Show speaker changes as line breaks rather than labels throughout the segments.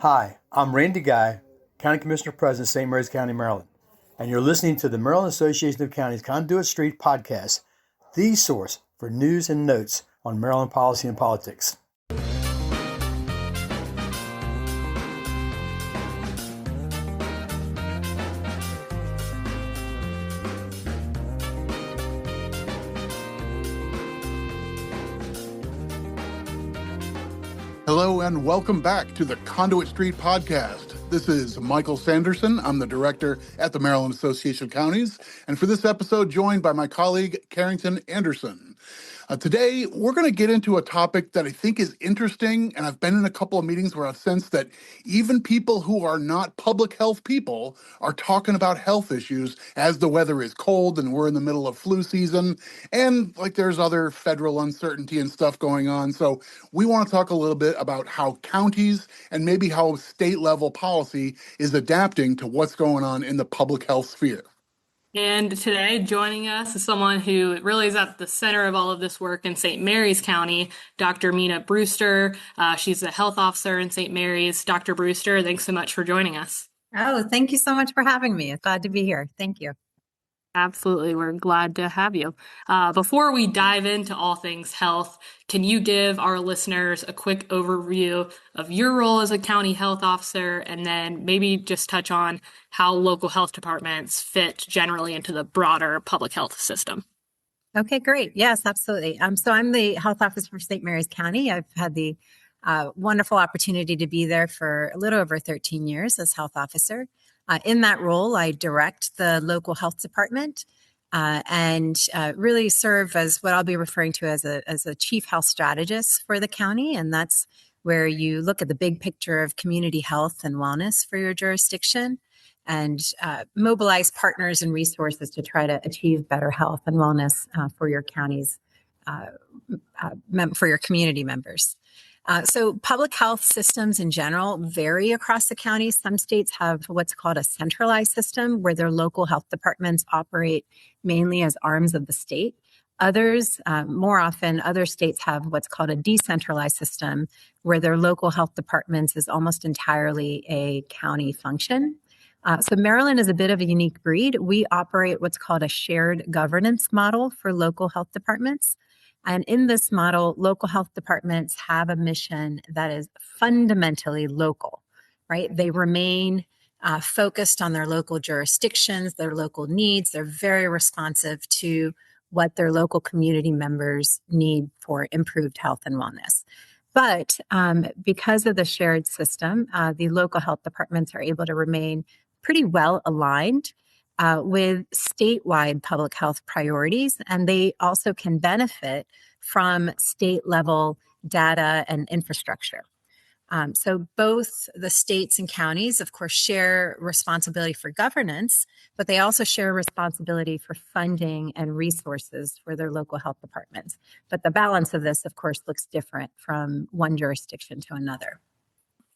Hi, I'm Randy Guy, County Commissioner President, St. Mary's County, Maryland, and you're listening to the Maryland Association of Counties Conduit Street Podcast, the source for news and notes on Maryland policy and politics.
Hello and welcome back to the Conduit Street Podcast. This is Michael Sanderson. I'm the director at the Maryland Association of Counties, and for this episode, joined by my colleague, Karrington Anderson. Today, we're going to get into a topic that I think is interesting, and I've been in a couple of meetings where I've sensed that even people who are not public health people are talking about health issues as the weather is cold and we're in the middle of flu season, and like there's other federal uncertainty and stuff going on. So we want to talk a little bit about how counties and maybe how state level policy is adapting to what's going on in the public health sphere.
And today, joining us is someone who really is at the center of all of this work in St. Mary's County, Dr. Meena Brewster. She's a health officer in St. Mary's. Dr. Brewster, thanks so much for joining us.
Oh, thank you so much for having me. Glad to be here. Thank you.
Absolutely. We're glad to have you. Before we dive into all things health, can you give our listeners a quick overview of your role as a county health officer, and then maybe just touch on how local health departments fit generally into the broader public health system?
Okay, great. Yes, absolutely. So I'm the health officer for St. Mary's County. I've had the wonderful opportunity to be there for a little over 13 years as health officer. In that role, I direct the local health department and really serve as what I'll be referring to as a chief health strategist for the county. And that's where you look at the big picture of community health and wellness for your jurisdiction and mobilize partners and resources to try to achieve better health and wellness for your counties, for your community members. So public health systems in general vary across the county. Some states have what's called a centralized system where their local health departments operate mainly as arms of the state. Others, more often, other states have what's called a decentralized system where their local health departments is almost entirely a county function. So Maryland is a bit of a unique breed. We operate what's called a shared governance model for local health departments. And in this model, local health departments have a mission that is fundamentally local, right? They remain focused on their local jurisdictions, their local needs. They're very responsive to what their local community members need for improved health and wellness. But because of the shared system, the local health departments are able to remain pretty well aligned with statewide public health priorities, and they also can benefit from state level data and infrastructure. So both the states and counties, of course, share responsibility for governance, but they also share responsibility for funding and resources for their local health departments. But the balance of this, of course, looks different from one jurisdiction to another.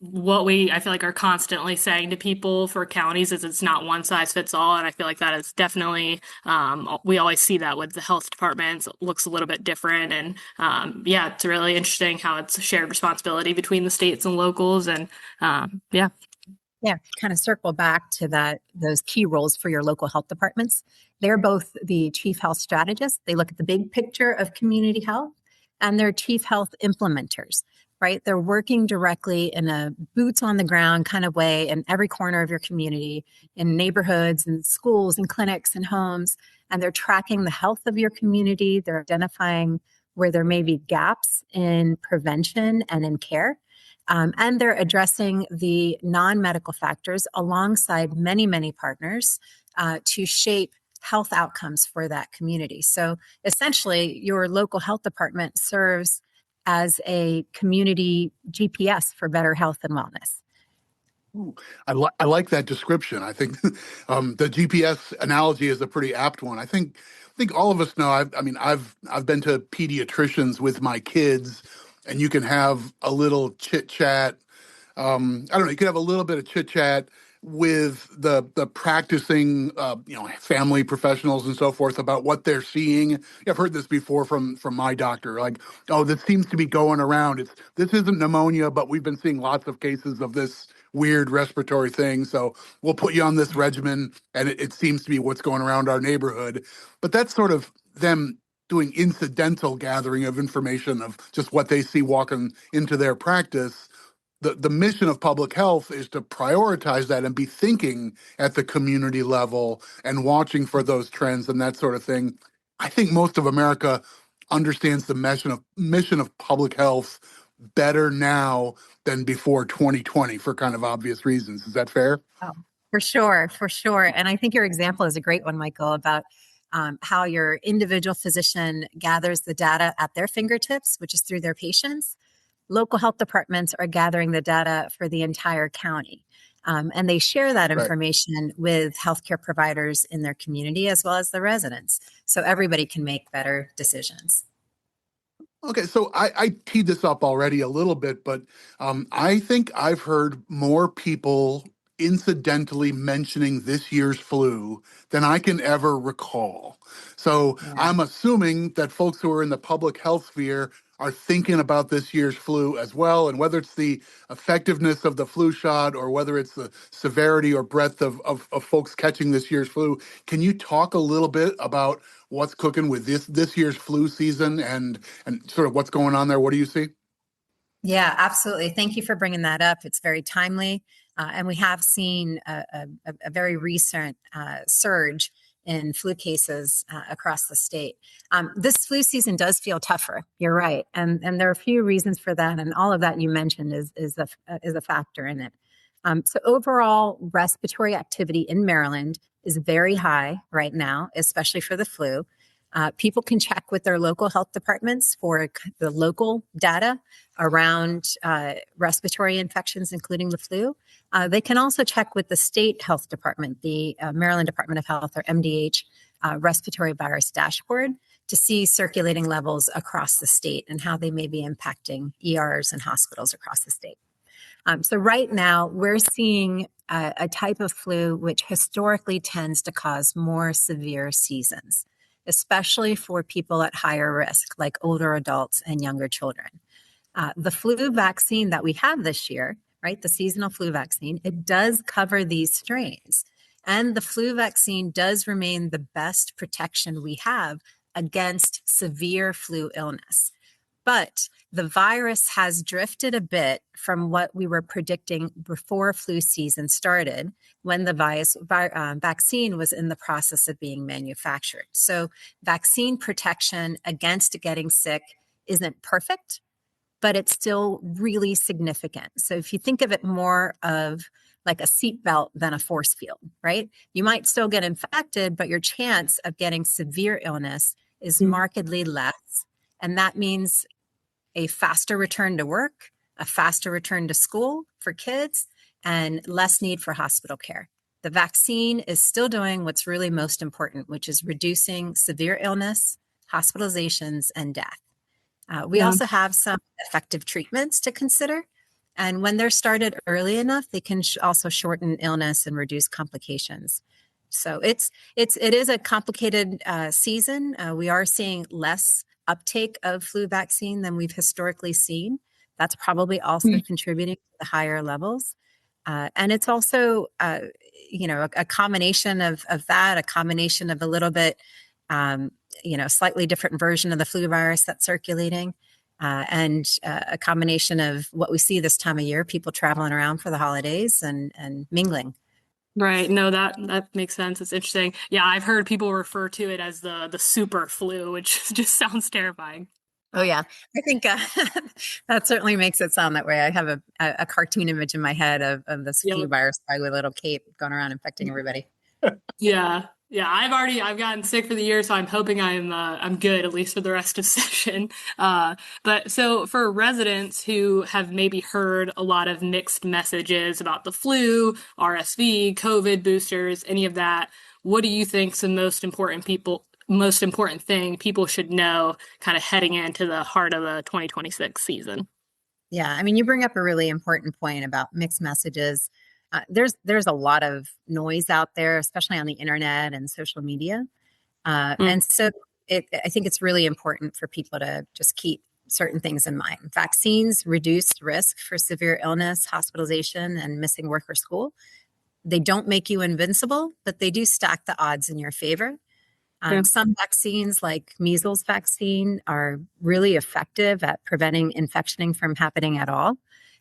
What I feel like are constantly saying to people for counties is it's not one size fits all. And I feel like that is definitely, we always see that with the health departments. It looks a little bit different. And it's really interesting how it's shared responsibility between the states and locals. And kind
of circle back to those key roles for your local health departments. They're both the chief health strategists. They look at the big picture of community health, and they're chief health implementers. Right? They're working directly in a boots on the ground kind of way in every corner of your community, in neighborhoods and schools and clinics and homes. And they're tracking the health of your community. They're identifying where there may be gaps in prevention and in care. And they're addressing the non-medical factors alongside many, many partners to shape health outcomes for that community. So essentially, your local health department serves as a community GPS for better health and wellness.
I like that description. I think the GPS analogy is a pretty apt one. I think all of us know. I've been to pediatricians with my kids, and you can have a little chit chat. You can have a little bit of chit chat with the practicing, family professionals and so forth about what they're seeing. I've heard this before from my doctor, like, oh, this seems to be going around. This isn't pneumonia, but we've been seeing lots of cases of this weird respiratory thing. So we'll put you on this regimen, and it seems to be what's going around our neighborhood. But that's sort of them doing incidental gathering of information of just what they see walking into their practice. The mission of public health is to prioritize that and be thinking at the community level and watching for those trends and that sort of thing. I think most of America understands the mission of public health better now than before 2020 for kind of obvious reasons. Is that fair?
Oh, for sure, for sure. And I think your example is a great one, Michael, about how your individual physician gathers the data at their fingertips, which is through their patients. Local health departments are gathering the data for the entire county. And they share that information with healthcare providers in their community as well as the residents. So everybody can make better decisions.
Okay, so I teed this up already a little bit, but I think I've heard more people incidentally mentioning this year's flu than I can ever recall. So I'm assuming that folks who are in the public health sphere are thinking about this year's flu as well, and whether it's the effectiveness of the flu shot or whether it's the severity or breadth of folks catching this year's flu. Can you talk a little bit about what's cooking with this year's flu season and sort of what's going on there? What do you see?
Yeah, absolutely. Thank you for bringing that up. It's very timely. And we have seen a very recent surge in flu cases across the state. This flu season does feel tougher. You're right. And there are a few reasons for that. And all of that you mentioned is a factor in it. So overall respiratory activity in Maryland is very high right now, especially for the flu. People can check with their local health departments for the local data around respiratory infections, including the flu. They can also check with the state health department, the Maryland Department of Health, or MDH, respiratory virus dashboard, to see circulating levels across the state and how they may be impacting ERs and hospitals across the state. So right now, we're seeing a type of flu which historically tends to cause more severe seasons, especially for people at higher risk, like older adults and younger children. The flu vaccine that we have this year, right, the seasonal flu vaccine, it does cover these strains. And the flu vaccine does remain the best protection we have against severe flu illness. But the virus has drifted a bit from what we were predicting before flu season started, when the vaccine was in the process of being manufactured. So vaccine protection against getting sick isn't perfect, but it's still really significant. So if you think of it more of like a seatbelt than a force field, right? You might still get infected, but your chance of getting severe illness is markedly less. And that means a faster return to work, a faster return to school for kids, and less need for hospital care. The vaccine is still doing what's really most important, which is reducing severe illness, hospitalizations, and death. We also have some effective treatments to consider. And when they're started early enough, they can also shorten illness and reduce complications. So it is a complicated season. We are seeing less uptake of flu vaccine than we've historically seen. That's probably also contributing to the higher levels. And it's also, a combination of that, a combination of a little bit, slightly different version of the flu virus that's circulating, and a combination of what we see this time of year, people traveling around for the holidays and mingling.
Right. No, that makes sense. It's interesting. Yeah, I've heard people refer to it as the super flu, which just sounds terrifying.
Oh, yeah. I think that certainly makes it sound that way. I have a cartoon image in my head of this flu virus guy with a little cape going around infecting everybody.
Yeah. Yeah, I've gotten sick for the year, so I'm hoping I'm good, at least for the rest of session. But so for residents who have maybe heard a lot of mixed messages about the flu, RSV, COVID boosters, any of that, what do you think is the most important thing people should know kind of heading into the heart of the 2026 season?
Yeah, I mean, you bring up a really important point about mixed messages. There's a lot of noise out there, especially on the internet and social media. And so I think it's really important for people to just keep certain things in mind. Vaccines reduce risk for severe illness, hospitalization, and missing work or school. They don't make you invincible, but they do stack the odds in your favor. Some vaccines, like measles vaccine, are really effective at preventing infection from happening at all.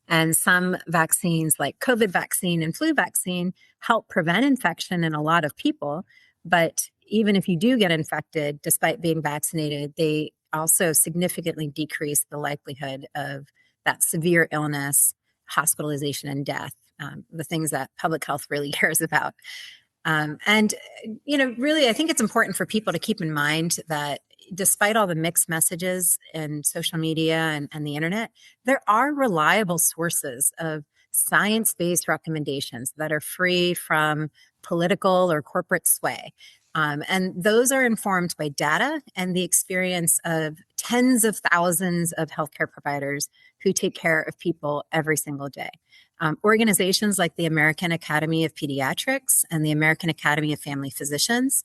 And some vaccines, like COVID vaccine and flu vaccine, help prevent infection in a lot of people. But even if you do get infected, despite being vaccinated, they also significantly decrease the likelihood of that severe illness, hospitalization, and death, the things that public health really cares about. Really, I think it's important for people to keep in mind that despite all the mixed messages in social media and the internet, there are reliable sources of science-based recommendations that are free from political or corporate sway. And those are informed by data and the experience of tens of thousands of healthcare providers who take care of people every single day. Organizations like the American Academy of Pediatrics and the American Academy of Family Physicians,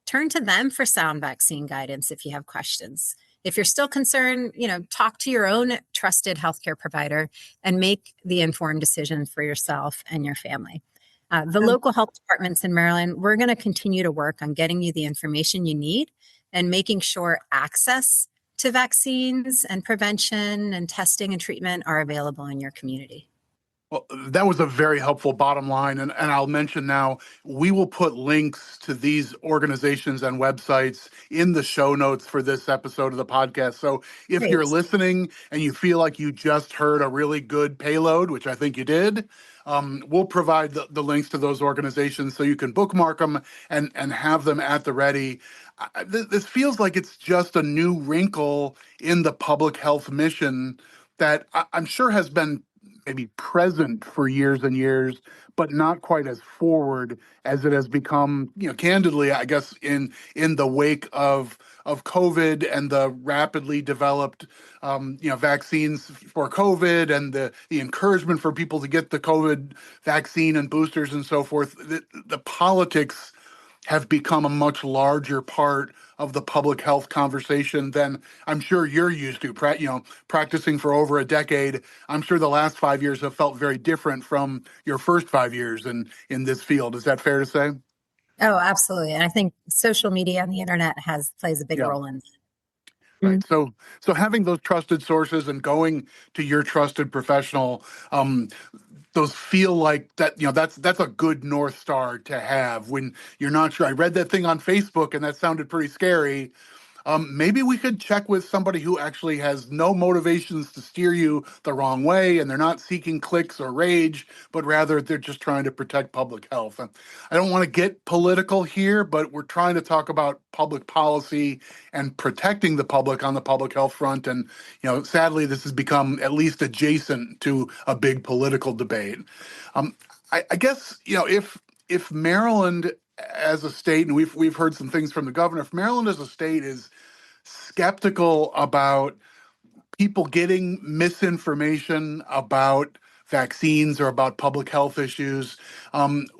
turn to them for sound vaccine guidance if you have questions. If you're still concerned, talk to your own trusted healthcare provider and make the informed decision for yourself and your family. The local health departments in Maryland, we're going to continue to work on getting you the information you need and making sure access to vaccines and prevention and testing and treatment are available in your community.
Well, that was a very helpful bottom line. And I'll mention now, we will put links to these organizations and websites in the show notes for this episode of the podcast. So if you're listening and you feel like you just heard a really good payload, which I think you did, we'll provide the links to those organizations so you can bookmark them and have them at the ready. This feels like it's just a new wrinkle in the public health mission that I'm sure has been maybe present for years and years, but not quite as forward as it has become, candidly, I guess, in the wake of COVID and the rapidly developed, vaccines for COVID and the encouragement for people to get the COVID vaccine and boosters and so forth. The politics have become a much larger part of the public health conversation than I'm sure you're used to. Practicing for over a decade, I'm sure the last 5 years have felt very different from your first 5 years in this field. Is that fair to say?
Oh, absolutely. And I think social media and the internet plays a big role in that.
Right. So having those trusted sources and going to your trusted professional, those feel like that, that's a good North Star to have when you're not sure. I read that thing on Facebook and that sounded pretty scary. Maybe we could check with somebody who actually has no motivations to steer you the wrong way, and they're not seeking clicks or rage, but rather they're just trying to protect public health. I don't want to get political here, but we're trying to talk about public policy and protecting the public on the public health front. And, sadly, this has become at least adjacent to a big political debate. I guess, if Maryland as a state, and we've heard some things from the governor, if Maryland as a state is skeptical about people getting misinformation about vaccines or about public health issues,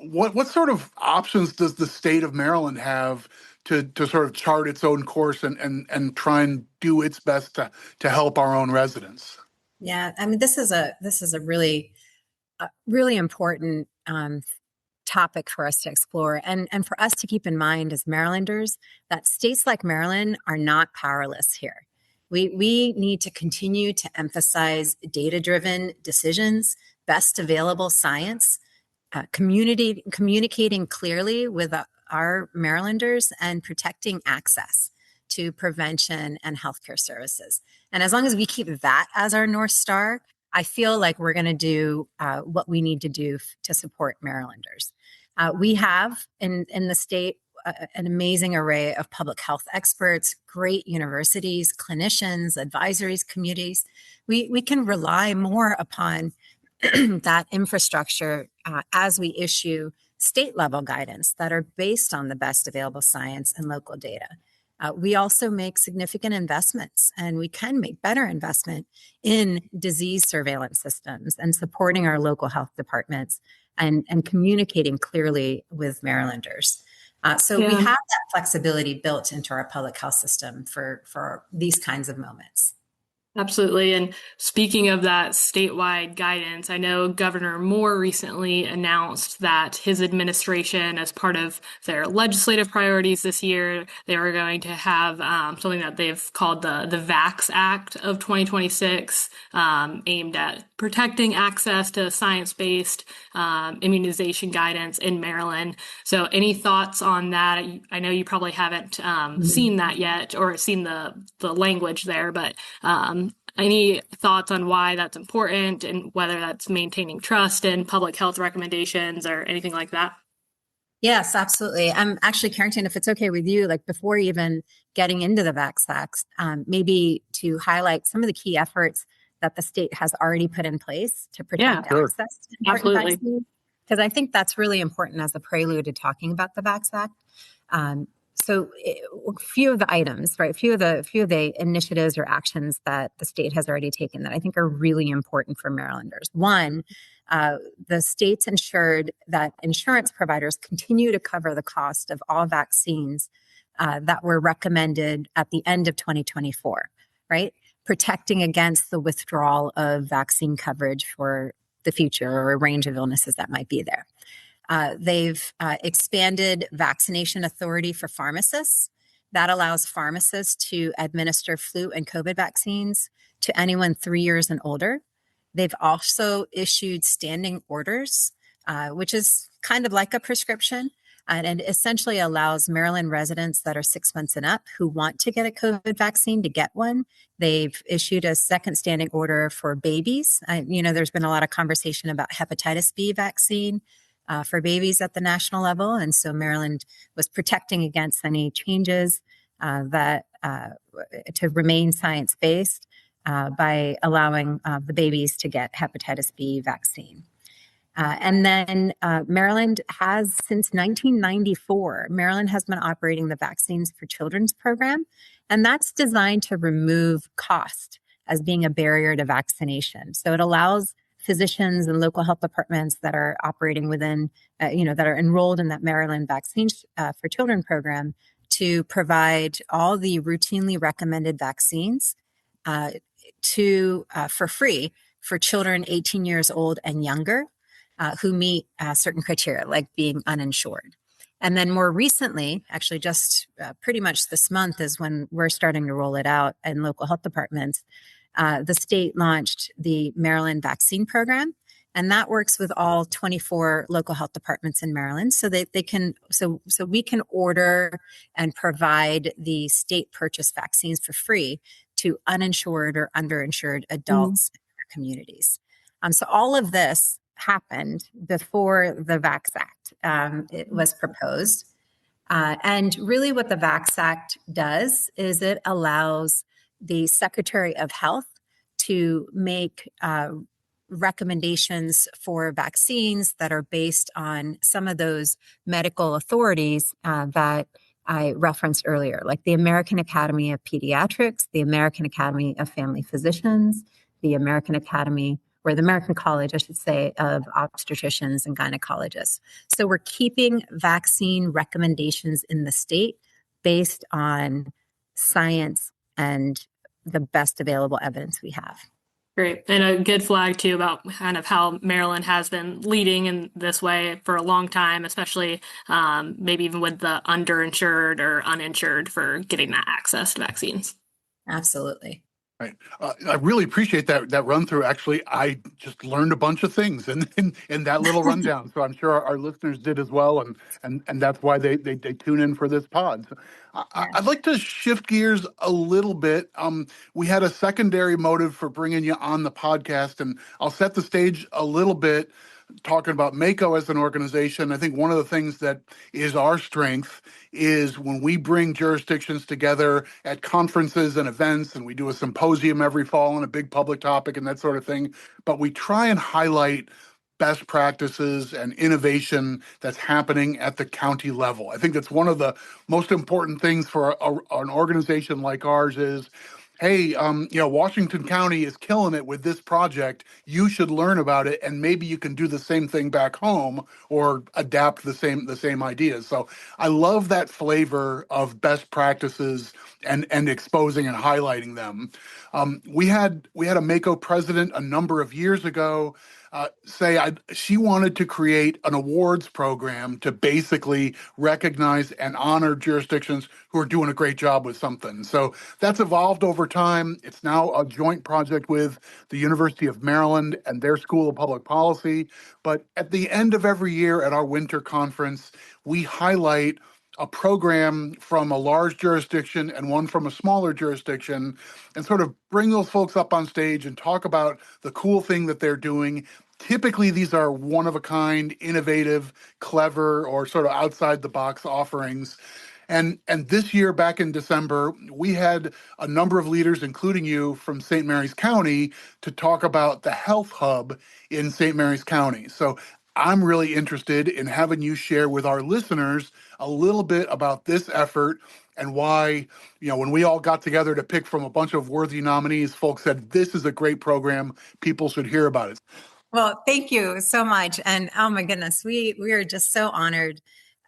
what sort of options does the state of Maryland have to sort of chart its own course and try and do its best to help our own residents?
Yeah, I mean, this is a really important topic for us to explore and for us to keep in mind as Marylanders that states like Maryland are not powerless here. We need to continue to emphasize data-driven decisions, best available science, communicating clearly with our Marylanders, and protecting access to prevention and healthcare services. And as long as we keep that as our North Star, I feel like we're going to do what we need to do to support Marylanders. We have in the state an amazing array of public health experts, great universities, clinicians, advisories, communities. We can rely more upon that infrastructure as we issue state level guidance that are based on the best available science and local data. We also make significant investments, and we can make better investment in disease surveillance systems and supporting our local health departments and communicating clearly with Marylanders. So we have that flexibility built into our public health system for these kinds of moments.
Absolutely. And speaking of that statewide guidance, I know Governor Moore recently announced that his administration, as part of their legislative priorities this year, they were going to have something that they've called the VAX Act of 2026, aimed at protecting access to science-based immunization guidance in Maryland. So any thoughts on that? I know you probably haven't seen that yet or seen the language there, but any thoughts on why that's important and whether that's maintaining trust in public health recommendations or anything like that?
Yes, absolutely. I'm actually, Karrington, if it's okay with you, like before even getting into the VAX Act, maybe to highlight some of the key efforts that the state has already put in place to protect access to important vaccines, because I think that's really important as a prelude to talking about the VAX Act. So a few of the items, right? A few of the initiatives or actions that the state has already taken that I think are really important for Marylanders. One, the state's ensured that insurance providers continue to cover the cost of all vaccines that were recommended at the end of 2024, right? Protecting against the withdrawal of vaccine coverage for the future or a range of illnesses that might be there. They've expanded vaccination authority for pharmacists. That allows pharmacists to administer flu and COVID vaccines to anyone 3 years and older. They've also issued standing orders, which is kind of like a prescription, and it essentially allows Maryland residents that are 6 months and up who want to get a COVID vaccine to get one. They've issued a second standing order for babies. There's been a lot of conversation about hepatitis B vaccine for babies at the national level. And so Maryland was protecting against any changes to remain science-based by allowing the babies to get hepatitis B vaccine. And then Maryland has, since 1994, Maryland has been operating the Vaccines for Children's program, and that's designed to remove cost as being a barrier to vaccination. So it allows physicians and local health departments that are operating within, that are enrolled in that Maryland Vaccines for Children program to provide all the routinely recommended vaccines for free for children 18 years old and younger who meet certain criteria, like being uninsured. And then more recently, actually just pretty much this month is when we're starting to roll it out in local health departments. The state launched the Maryland Vaccine Program, and that works with all 24 local health departments in Maryland. So so we can order and provide the state purchased vaccines for free to uninsured or underinsured adults in our communities. So all of this happened before the VAX Act it was proposed. And really what the VAX Act does is it allows the Secretary of Health to make recommendations for vaccines that are based on some of those medical authorities that I referenced earlier, like the American Academy of Pediatrics, the American Academy of Family Physicians, the American College, I should say, of Obstetricians and Gynecologists. So we're keeping vaccine recommendations in the state based on science and the best available evidence we have.
Great. And a good flag too about kind of how Maryland has been leading in this way for a long time, especially maybe even with the underinsured or uninsured for getting that access to vaccines.
Absolutely.
Right. I really appreciate that run through. Actually, I just learned a bunch of things in that little rundown. So I'm sure our listeners did as well, and that's why they tune in for this pod. So I'd like to shift gears a little bit. We had a secondary motive for bringing you on the podcast, and I'll set the stage a little bit. Talking about MACo as an organization, I think one of the things that is our strength is when we bring jurisdictions together at conferences and events, and we do a symposium every fall on a big public topic and that sort of thing, but we try and highlight best practices and innovation that's happening at the county level. I think that's one of the most important things for an organization like ours is, hey, Washington County is killing it with this project. You should learn about it, and maybe you can do the same thing back home or adapt the same ideas. So I love that flavor of best practices and exposing and highlighting them. We had a MACo president a number of years ago say she wanted to create an awards program to basically recognize and honor jurisdictions who are doing a great job with something. So that's evolved over time. It's now a joint project with the University of Maryland and their School of Public Policy. But at the end of every year at our winter conference, we highlight a program from a large jurisdiction and one from a smaller jurisdiction and sort of bring those folks up on stage and talk about the cool thing that they're doing. Typically, these are one-of-a-kind, innovative, clever, or sort of outside-the-box offerings. And this year, back in December, we had a number of leaders, including you, from St. Mary's County to talk about the health hub in St. Mary's County. So I'm really interested in having you share with our listeners a little bit about this effort and why, when we all got together to pick from a bunch of worthy nominees, folks said, this is a great program. People should hear about it.
Well, thank you so much. And oh my goodness, we are just so honored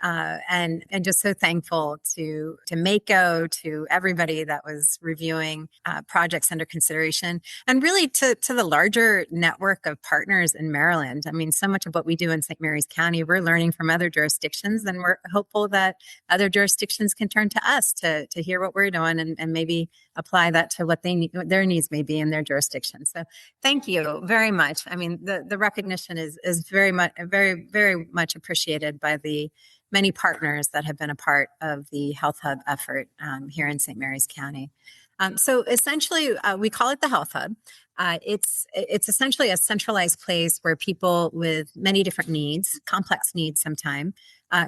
and just so thankful to MACo, to everybody that was reviewing projects under consideration, and really to the larger network of partners in Maryland. I mean, so much of what we do in St. Mary's County, we're learning from other jurisdictions, and we're hopeful that other jurisdictions can turn to us to hear what we're doing and maybe apply that to what their needs may be in their jurisdiction. So thank you very much. I mean, the recognition is very much appreciated by the many partners that have been a part of the Health Hub effort here in St. Mary's County. So essentially, we call it the Health Hub. It's essentially a centralized place where people with many different needs, complex needs sometimes,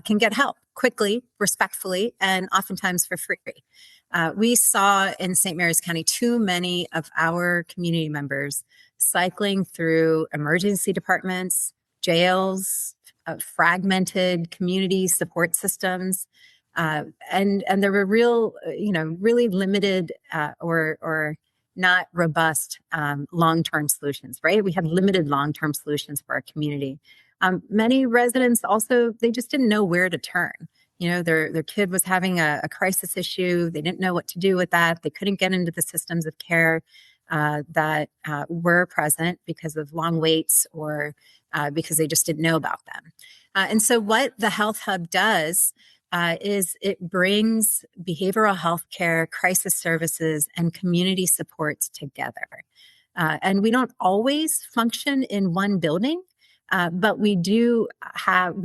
can get help quickly, respectfully, and oftentimes for free. We saw in St. Mary's County too many of our community members cycling through emergency departments, jails, fragmented community support systems, and there were really limited or not robust long-term solutions. Right, we had limited long-term solutions for our community. Many residents also, they just didn't know where to turn. Their kid was having a crisis issue. They didn't know what to do with that. They couldn't get into the systems of care that were present because of long waits or because they just didn't know about them. And so what the Health Hub does is it brings behavioral health care, crisis services, and community supports together. And we don't always function in one building, but we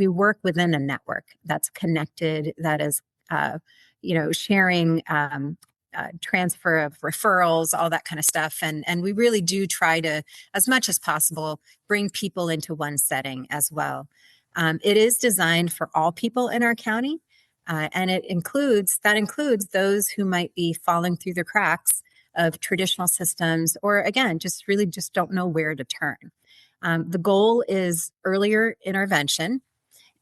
work within a network that's connected, that is, sharing transfer of referrals, all that kind of stuff. And we really do try to, as much as possible, bring people into one setting as well. It is designed for all people in our county, and it includes those who might be falling through the cracks of traditional systems, or again, just don't know where to turn. The goal is earlier intervention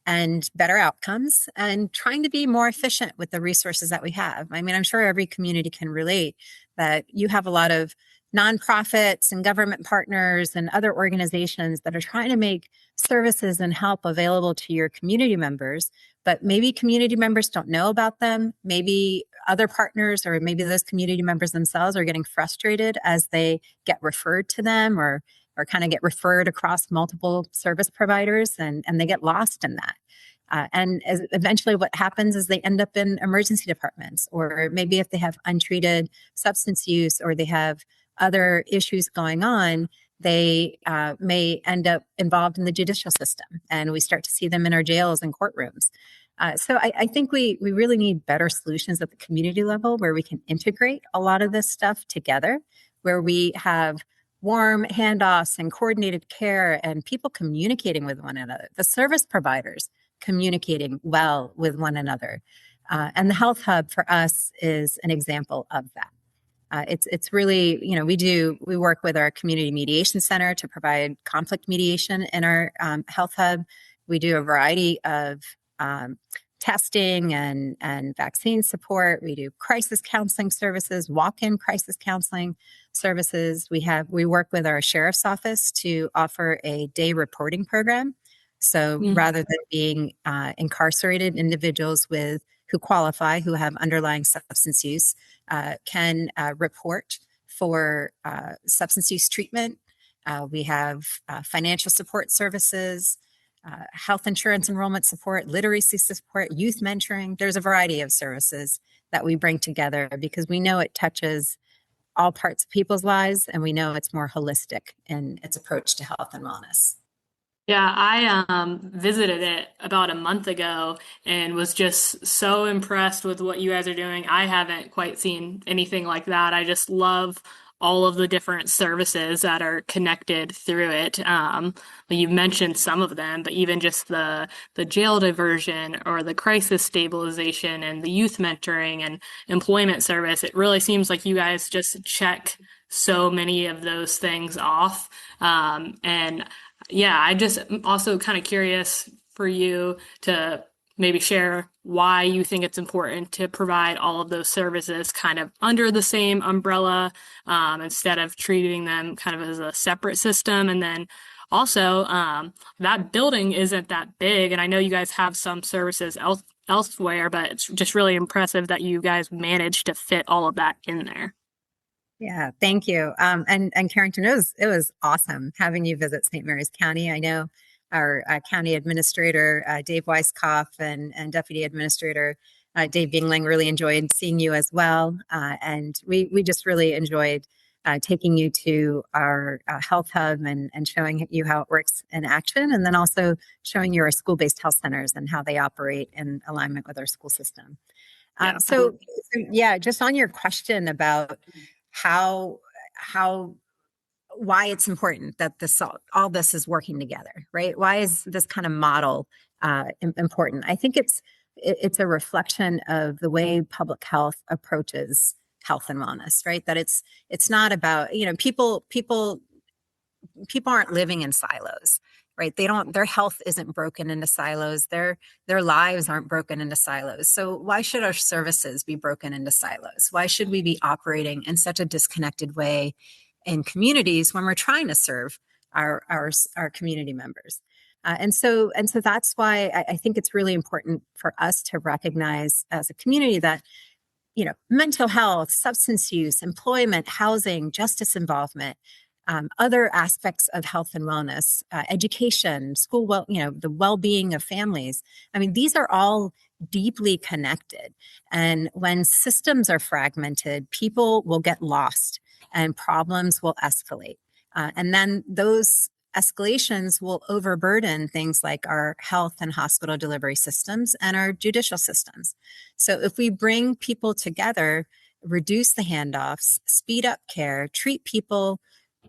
and better outcomes, and trying to be more efficient with the resources that we have. I mean, I'm sure every community can relate that you have a lot of nonprofits and government partners and other organizations that are trying to make services and help available to your community members, but maybe community members don't know about them. Maybe other partners or maybe those community members themselves are getting frustrated as they get referred to them or kind of get referred across multiple service providers, and they get lost in that. Eventually what happens is they end up in emergency departments, or maybe if they have untreated substance use or they have other issues going on, they may end up involved in the judicial system, and we start to see them in our jails and courtrooms. So I think we really need better solutions at the community level where we can integrate a lot of this stuff together, where we have warm handoffs and coordinated care and people communicating with one another, the service providers communicating well with one another. And the Health Hub for us is an example of that. It's really, we work with our community mediation center to provide conflict mediation in our health hub. We do a variety of testing and vaccine support. We do crisis counseling services, walk-in crisis counseling services. We work with our sheriff's office to offer a day reporting program. So rather than being incarcerated, individuals who qualify, who have underlying substance use, can report for substance use treatment. We have financial support services, health insurance enrollment support, literacy support, youth mentoring. There's a variety of services that we bring together because we know it touches all parts of people's lives, and we know it's more holistic in its approach to health and wellness.
Yeah, I visited it about a month ago and was just so impressed with what you guys are doing. I haven't quite seen anything like that. I just love all of the different services that are connected through it. You mentioned some of them, but even just the jail diversion or the crisis stabilization and the youth mentoring and employment service, it really seems like you guys just check so many of those things off. And yeah, I just also kind of curious for you to maybe share why you think it's important to provide all of those services kind of under the same umbrella, instead of treating them kind of as a separate system. And then also, that building isn't that big, and I know you guys have some services elsewhere, but it's just really impressive that you guys managed to fit all of that in there.
Yeah, thank you. And Karrington, it was awesome having you visit St. Mary's County. I know our county administrator, Dave Weiskopf, and Deputy Administrator Dave Bingling really enjoyed seeing you as well. And we just really enjoyed taking you to our health hub and showing you how it works in action, and then also showing you our school-based health centers and how they operate in alignment with our school system. So just on your question about why it's important that all this is working together, right? Why is this kind of model important? I think it's a reflection of the way public health approaches health and wellness, right? That it's not about, people aren't living in silos, right? Their health isn't broken into silos. Their lives aren't broken into silos. So why should our services be broken into silos? Why should we be operating in such a disconnected way in communities when we're trying to serve our community members? And so that's why I think it's really important for us to recognize as a community that, mental health, substance use, employment, housing, justice involvement, other aspects of health and wellness, education, school, the well-being of families. I mean, these are all deeply connected. And when systems are fragmented, people will get lost and problems will escalate. And then those escalations will overburden things like our health and hospital delivery systems and our judicial systems. So if we bring people together, reduce the handoffs, speed up care, treat people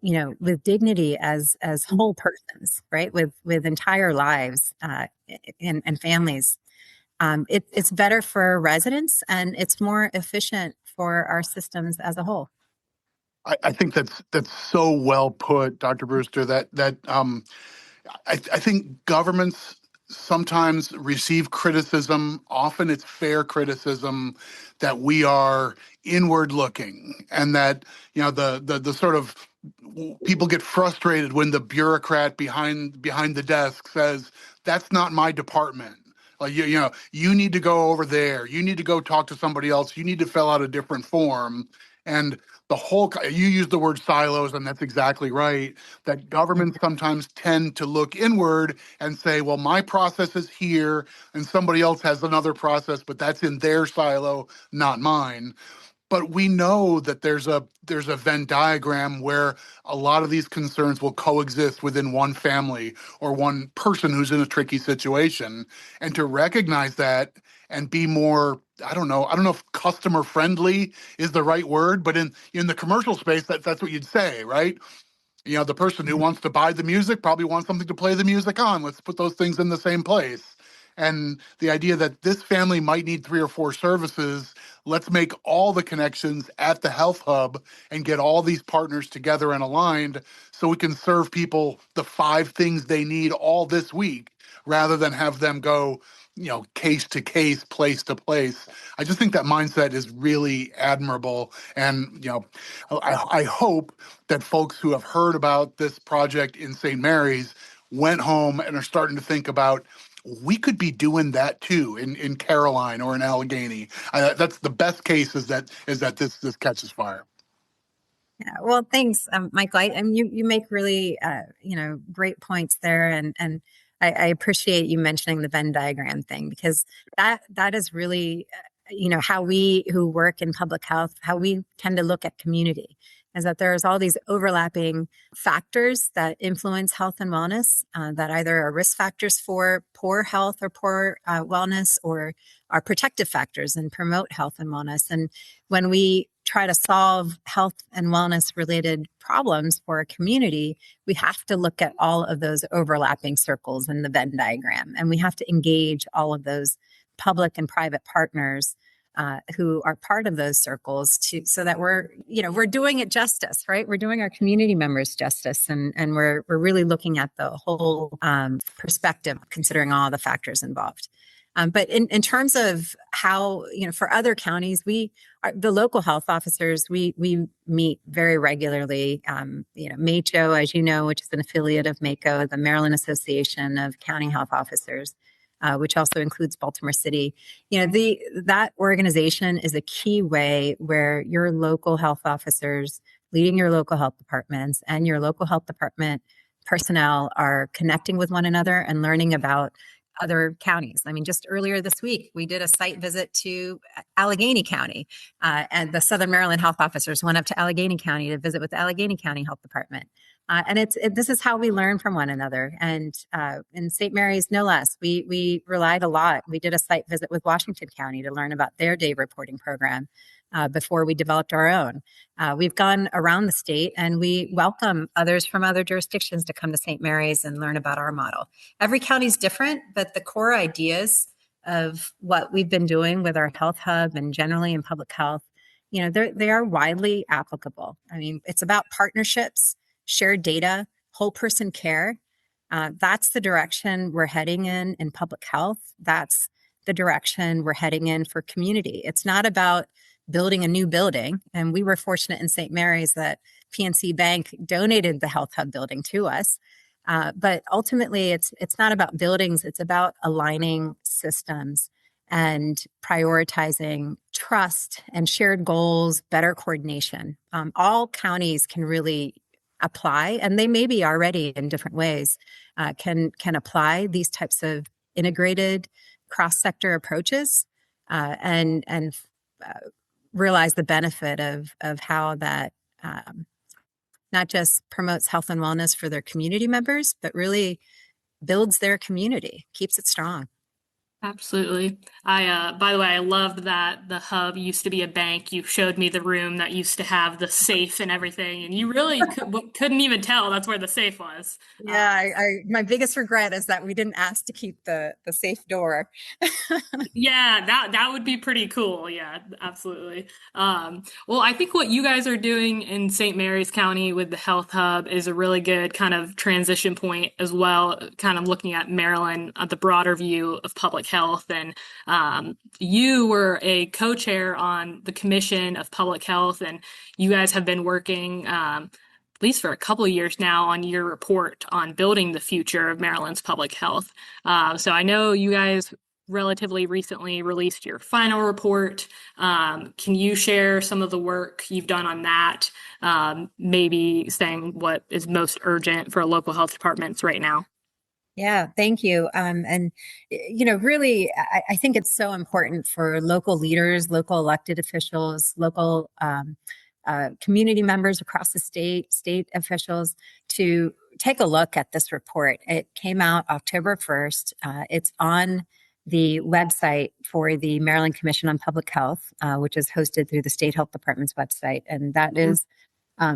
with dignity as whole persons, right? With entire lives and families. It's better for residents, and it's more efficient for our systems as a whole.
I think that's so well put, Dr. Brewster, that I think governments sometimes receive criticism. Often it's fair criticism that we are inward looking, and that the sort of people get frustrated when the bureaucrat behind the desk says, "That's not my department. Like you need to go over there. You need to go talk to somebody else. You need to fill out a different form." And you use the word silos, and that's exactly right, that governments sometimes tend to look inward and say, well, my process is here and somebody else has another process, but that's in their silo, not mine. But we know that there's a Venn diagram where a lot of these concerns will coexist within one family or one person who's in a tricky situation. And to recognize that and be more, I don't know if customer friendly is the right word, but in the commercial space, that's what you'd say, right? The person who wants to buy the music probably wants something to play the music on. Let's put those things in the same place. And the idea that this family might need 3 or 4 services, let's make all the connections at the health hub and get all these partners together and aligned so we can serve people the 5 things they need all this week rather than have them go, case to case, place to place. I just think that mindset is really admirable. And, I hope that folks who have heard about this project in St. Mary's went home and are starting to think about, we could be doing that too in Caroline or in Allegheny. That's the best case, is that this catches fire.
Yeah, well, thanks, Michael. And you make really great points there, and I appreciate you mentioning the Venn diagram thing, because that is really how we who work in public health, how we tend to look at community, is that there's all these overlapping factors that influence health and wellness, that either are risk factors for poor health or poor wellness, or are protective factors and promote health and wellness. And when we try to solve health and wellness related problems for a community, we have to look at all of those overlapping circles in the Venn diagram. And we have to engage all of those public and private partners who are part of those circles, so that we're doing it justice, right? We're doing our community members justice, and we're really looking at the whole perspective, considering all the factors involved. But in terms of how, for other counties, the local health officers, we meet very regularly. MACo, as you know, which is an affiliate of MACo, the Maryland Association of County Health Officers, which also includes Baltimore City. That organization is a key way where your local health officers leading your local health departments and your local health department personnel are connecting with one another and learning about other counties. I mean, just earlier this week, we did a site visit to Allegheny County, and the Southern Maryland health officers went up to Allegheny County to visit with the Allegheny County Health Department. And this is how we learn from one another. And in St. Mary's, no less, we relied a lot. We did a site visit with Washington County to learn about their day reporting program before we developed our own. We've gone around the state, and we welcome others from other jurisdictions to come to St. Mary's and learn about our model. Every county is different, but the core ideas of what we've been doing with our health hub and generally in public health, they are widely applicable. I mean, it's about partnerships, shared data, whole person care. That's the direction we're heading in public health. That's the direction we're heading in for community. It's not about building a new building. And we were fortunate in St. Mary's that PNC Bank donated the health hub building to us. But ultimately, it's not about buildings. It's about aligning systems and prioritizing trust and shared goals, better coordination. All counties can really apply, and they may be already in different ways, can apply these types of integrated cross-sector approaches and realize the benefit of how that not just promotes health and wellness for their community members, but really builds their community, keeps it strong.
Absolutely. By the way, I loved that the hub used to be a bank. You showed me the room that used to have the safe and everything, and you really couldn't even tell that's where the safe was.
Yeah, my biggest regret is that we didn't ask to keep the safe door.
Yeah, that would be pretty cool. Yeah, absolutely. Well, I think what you guys are doing in St. Mary's County with the Health Hub is a really good kind of transition point as well, kind of looking at Maryland at the broader view of public health. And you were a co-chair on the Commission of Public Health, and you guys have been working at least for a couple of years now on your report on building the future of Maryland's public health. So I know you guys relatively recently released your final report. Can you share some of the work you've done on that? Maybe saying what is most urgent for local health departments right now?
Yeah, thank you. And, really, I think it's so important for local leaders, local elected officials, local community members across the state officials to take a look at this report. It came out October 1st. It's on the website for the Maryland Commission on Public Health, which is hosted through the State Health Department's website. And that is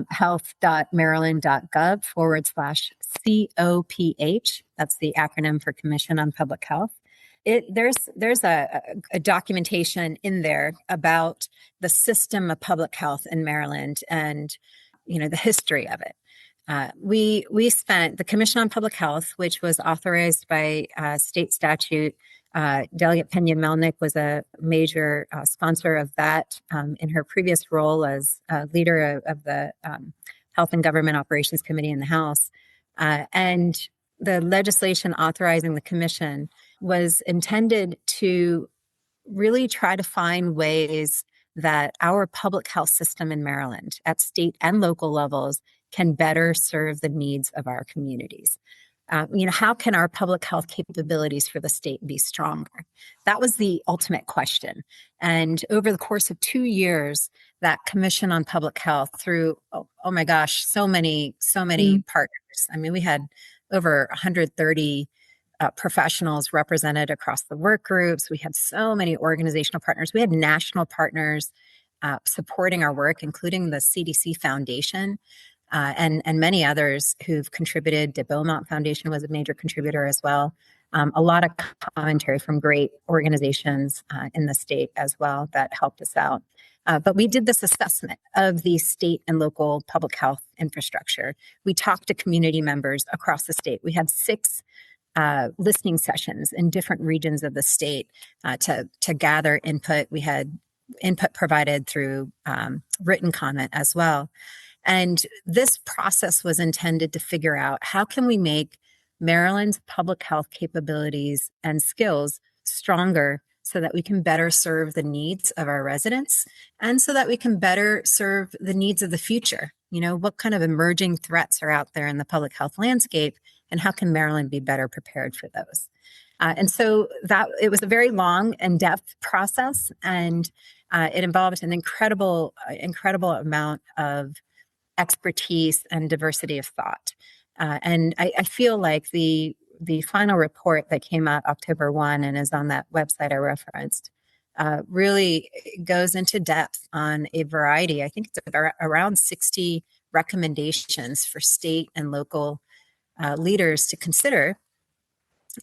health.maryland.gov/COPH. That's the acronym for Commission on Public Health. There's a documentation in there about the system of public health in Maryland and, the history of it. We spent the Commission on Public Health, which was authorized by state statute. Delegate Pena Melnick was a major sponsor of that in her previous role as leader of the Health and Government Operations Committee in the House. And the legislation authorizing the commission was intended to really try to find ways that our public health system in Maryland at state and local levels can better serve the needs of our communities. How can our public health capabilities for the state be stronger? That was the ultimate question. And over the course of 2 years, that Commission on Public Health through, oh my gosh, so many partners. I mean, we had over 130 professionals represented across the work groups. We had so many organizational partners. We had national partners supporting our work, including the CDC Foundation and many others who've contributed. De Beaumont Foundation was a major contributor as well. A lot of commentary from great organizations in the state as well that helped us out. But we did this assessment of the state and local public health infrastructure. We talked to community members across the state. We had 6 listening sessions in different regions of the state to gather input. We had input provided through written comment as well. And this process was intended to figure out how can we make Maryland's public health capabilities and skills stronger so that we can better serve the needs of our residents and so that we can better serve the needs of the future. What kind of emerging threats are out there in the public health landscape, and how can Maryland be better prepared for those? And so that it was a very long and depth process, and it involved an incredible amount of expertise and diversity of thought. And I feel like the final report that came out October 1 and is on that website I referenced really goes into depth on a variety. I think it's around 60 recommendations for state and local leaders to consider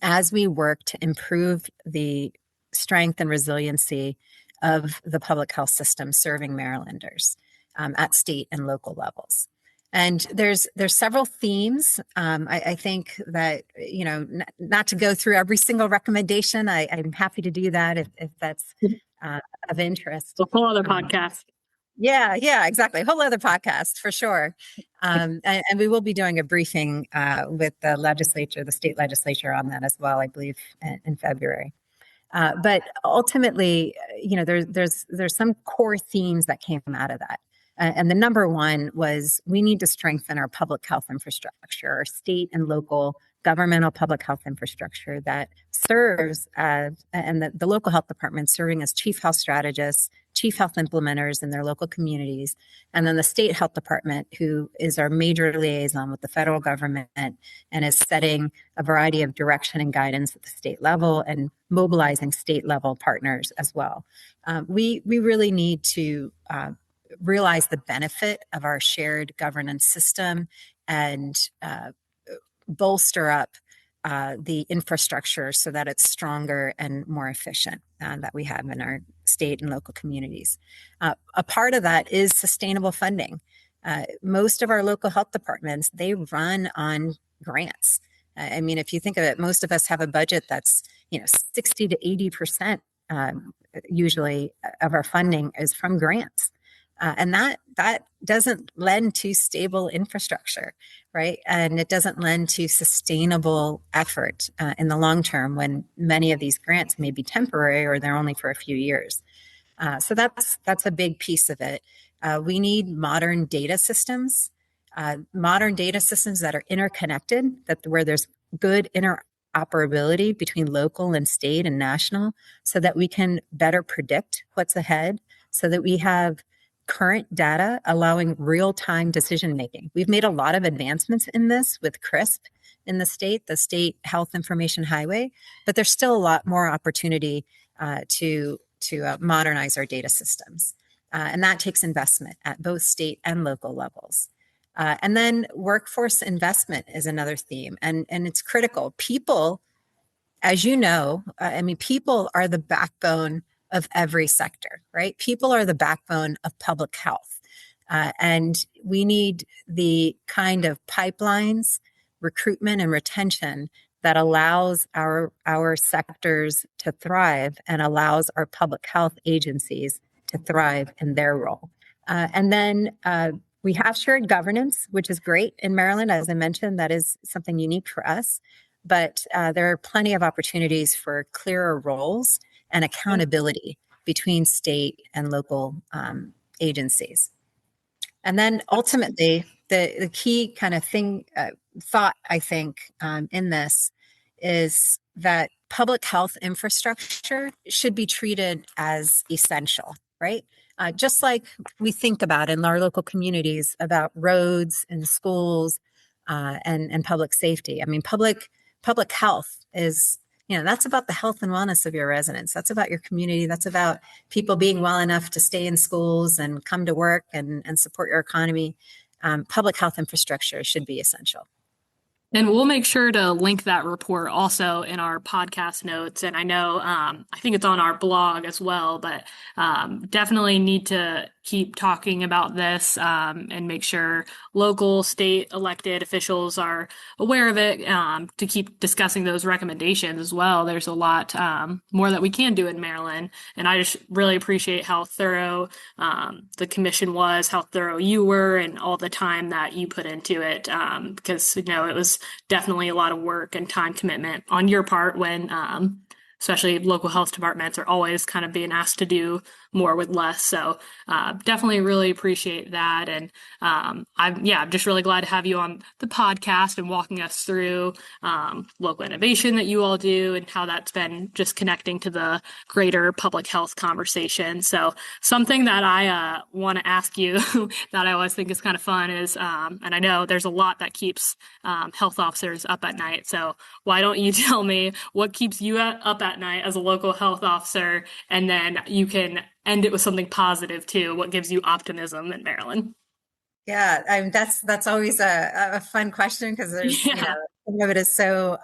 as we work to improve the strength and resiliency of the public health system serving Marylanders at state and local levels. And there's several themes. I think that, not to go through every single recommendation, I'm happy to do that if that's of interest.
A whole other podcast.
Yeah, exactly. A whole other podcast for sure. And we will be doing a briefing with the state legislature on that as well, I believe, in February. But ultimately, there's some core themes that came out of that. And the number one was we need to strengthen our public health infrastructure, our state and local governmental public health infrastructure that serves and the local health department serving as chief health strategists, chief health implementers in their local communities, and then the state health department, who is our major liaison with the federal government and is setting a variety of direction and guidance at the state level and mobilizing state level partners as well. We really need to realize the benefit of our shared governance system and bolster up the infrastructure so that it's stronger and more efficient that we have in our state and local communities. A part of that is sustainable funding. Most of our local health departments, they run on grants. If you think of it, most of us have a budget that's 60 to 80% usually of our funding is from grants. And that doesn't lend to stable infrastructure, right? And it doesn't lend to sustainable effort in the long term when many of these grants may be temporary or they're only for a few years. So that's a big piece of it. We need modern data systems that are interconnected, where there's good interoperability between local and state and national, so that we can better predict what's ahead, so that we have current data allowing real-time decision-making. We've made a lot of advancements in this with CRISP in the state Health Information Highway, but there's still a lot more opportunity to modernize our data systems. And that takes investment at both state and local levels. And then workforce investment is another theme, and it's critical. People as you know, people are the backbone of every sector, right? People are the backbone of public health. And we need the kind of pipelines, recruitment and retention that allows our sectors to thrive and allows our public health agencies to thrive in their role. And then we have shared governance, which is great in Maryland. As I mentioned, that is something unique for us. But there are plenty of opportunities for clearer roles and accountability between state and local agencies. And then ultimately, the key kind of thought, I think, in this is that public health infrastructure should be treated as essential, right? Just like we think about in our local communities about roads and schools and public safety. I mean, public health is, that's about the health and wellness of your residents. That's about your community. That's about people being well enough to stay in schools and come to work and support your economy. Public health infrastructure should be essential.
And we'll make sure to link that report also in our podcast notes. And I know, I think it's on our blog as well, but definitely need to keep talking about this and make sure local, state elected officials are aware of it to keep discussing those recommendations as well. There's a lot more that we can do in Maryland. And I just really appreciate how thorough the commission was, how thorough you were, and all the time that you put into it because, it was definitely a lot of work and time commitment on your part when especially local health departments are always kind of being asked to do more with less. So definitely really appreciate that. And I'm just really glad to have you on the podcast and walking us through local innovation that you all do and how that's been just connecting to the greater public health conversation. So something that I want to ask you that I always think is kind of fun is, and I know there's a lot that keeps health officers up at night. So why don't you tell me what keeps you up at night as a local health officer, and then you can end it with something positive too. What gives you optimism in Maryland?
Yeah, that's always a fun question because there's some of it is so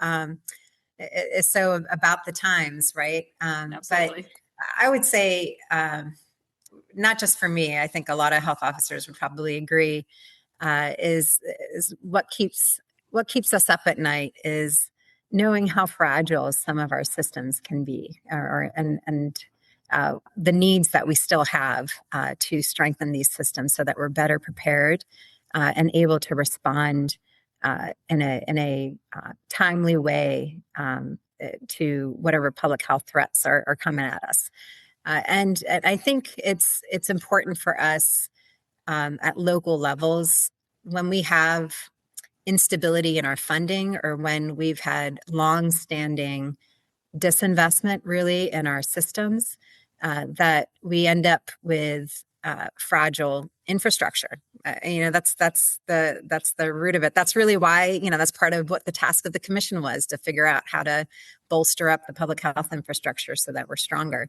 about the times, right?
Absolutely.
But I would say not just for me, I think a lot of health officers would probably agree. Is what keeps us up at night is knowing how fragile some of our systems can be, and the needs that we still have to strengthen these systems so that we're better prepared and able to respond in a timely way to whatever public health threats are coming at us. And I think it's important for us at local levels when we have instability in our funding or when we've had long-standing disinvestment really in our systems, that we end up with fragile infrastructure. That's the root of it. That's really why, that's part of what the task of the commission was, to figure out how to bolster up the public health infrastructure so that we're stronger.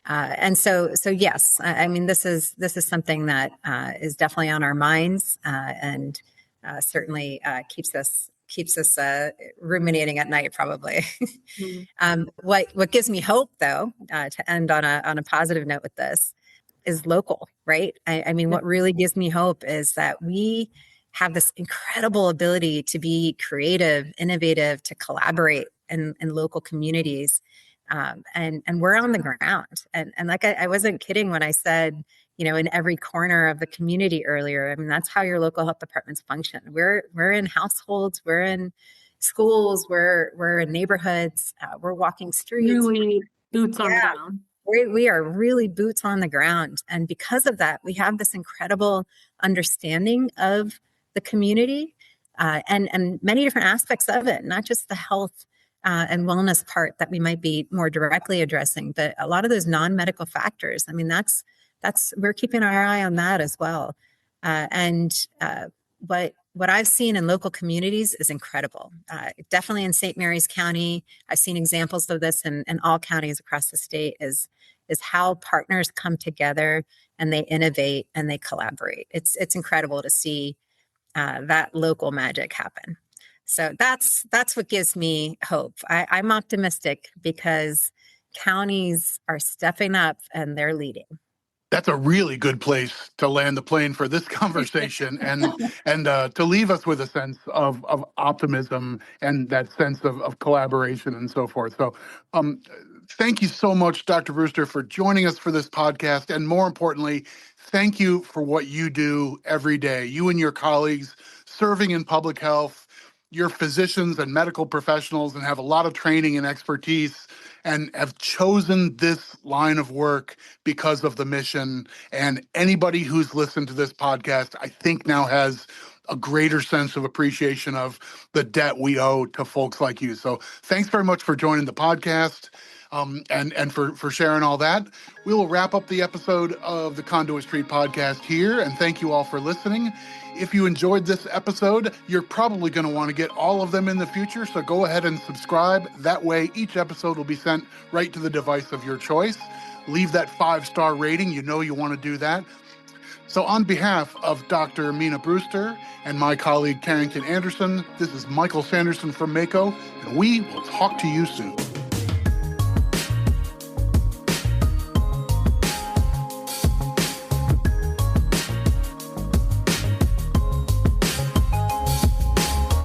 And so yes, this is something that is definitely on our minds and certainly keeps us ruminating at night, probably. What gives me hope, though, to end on a positive note with this, is local, right? What really gives me hope is that we have this incredible ability to be creative, innovative, to collaborate in local communities. And we're on the ground. And like I wasn't kidding when I said, in every corner of the community earlier. That's how your local health departments function. We're in households, we're in schools, we're in neighborhoods, we're walking streets.
Really boots on the ground.
We are really boots on the ground. And because of that, we have this incredible understanding of the community and many different aspects of it, not just the health and wellness part that we might be more directly addressing, but a lot of those non-medical factors. We're keeping our eye on that as well. What I've seen in local communities is incredible. Definitely in St. Mary's County, I've seen examples of this in all counties across the state, is how partners come together and they innovate and they collaborate. It's incredible to see that local magic happen. So that's what gives me hope. I'm optimistic because counties are stepping up and they're leading.
That's a really good place to land the plane for this conversation, and to leave us with a sense of optimism and that sense of collaboration and so forth. So, thank you so much, Dr. Brewster, for joining us for this podcast, and more importantly, thank you for what you do every day. You and your colleagues serving in public health. You're physicians and medical professionals and have a lot of training and expertise and have chosen this line of work because of the mission. And anybody who's listened to this podcast, I think now has a greater sense of appreciation of the debt we owe to folks like you. So thanks very much for joining the podcast. And for sharing all that. We will wrap up the episode of the Conduit Street Podcast here, and thank you all for listening. If you enjoyed this episode, you're probably going to want to get all of them in the future, so go ahead and subscribe. That way, each episode will be sent right to the device of your choice. Leave that 5-star rating. You know you want to do that. So on behalf of Dr. Meena Brewster and my colleague Karrington Anderson, this is Michael Sanderson from MACo, and we will talk to you soon.